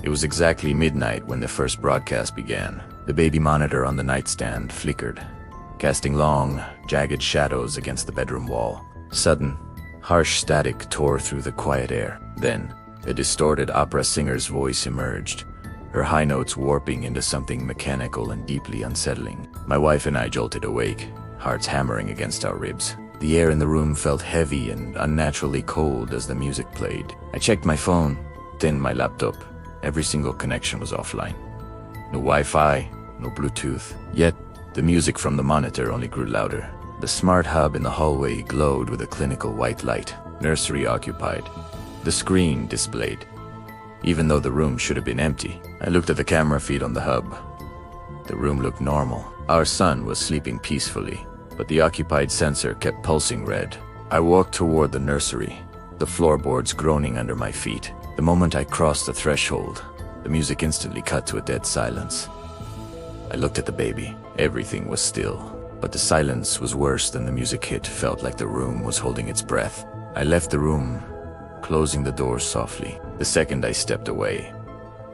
It was exactly midnight when the first broadcast began. The baby monitor on the nightstand flickered, casting long, jagged shadows against the bedroom wall. Sudden, harsh static tore through the quiet air. Then, a distorted opera singer's voice emerged, her high notes warping into something mechanical and deeply unsettling. My wife and I jolted awake, hearts hammering against our ribs. The air in the room felt heavy and unnaturally cold as the music played. I checked my phone, then my laptop. Every single connection was offline. No Wi-Fi, no Bluetooth. Yet, the music from the monitor only grew louder. The smart hub in the hallway glowed with a clinical white light. Nursery occupied. The screen displayed. Even though the room should have been empty, I looked at the camera feed on the hub. The room looked normal. Our son was sleeping peacefully, but the occupied sensor kept pulsing red. I walked toward the nursery, the floorboards groaning under my feet. The moment I crossed the threshold, the music instantly cut to a dead silence. I looked at the baby. Everything was still, but the silence was worse than the music hit. Felt like the room was holding its breath. I left the room, closing the door softly. The second I stepped away,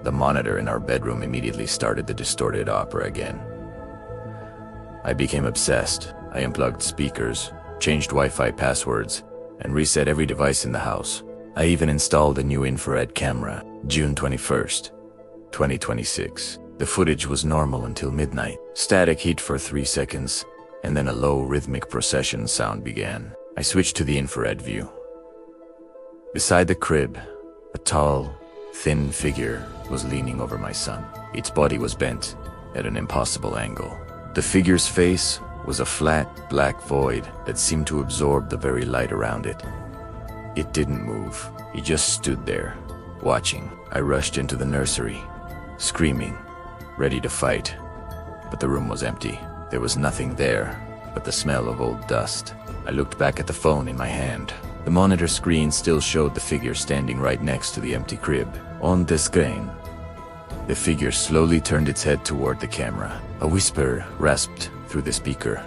the monitor in our bedroom immediately started the distorted opera again. I became obsessed. I unplugged speakers, changed Wi-Fi passwords, and reset every device in the house. I even installed a new infrared camera. June 21st, 2026. The footage was normal until midnight. Static hit for 3 seconds, and then a low rhythmic procession sound began. I switched to the infrared view. Beside the crib, a tall, thin figure was leaning over my son. Its body was bent at an impossible angle. The figure's face was a flat, black void that seemed to absorb the very light around it. It didn't move. He just stood there, watching. I rushed into the nursery, screaming, ready to fight. But the room was empty. There was nothing there but the smell of old dust. I looked back at the phone in my hand. The monitor screen still showed the figure standing right next to the empty crib. On the screen, the figure slowly turned its head toward the camera. A whisper rasped through the speaker.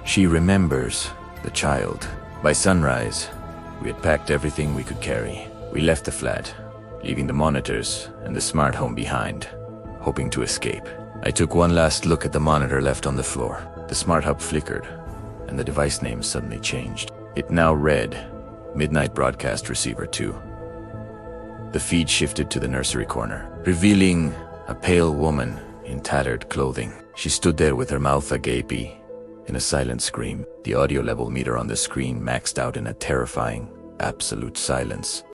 She remembers the child. By sunrise, we had packed everything we could carry. We left the flat, leaving the monitors and the smart home behind, hoping to escape. I took one last look at the monitor left on the floor. The smart hub flickered, and the device name suddenly changed. It now read Midnight Broadcast Receiver 2. The feed shifted to the nursery corner, revealing a pale woman in tattered clothing. She stood there with her mouth agape in a silent scream. The audio level meter on the screen maxed out in a terrifying, absolute silence.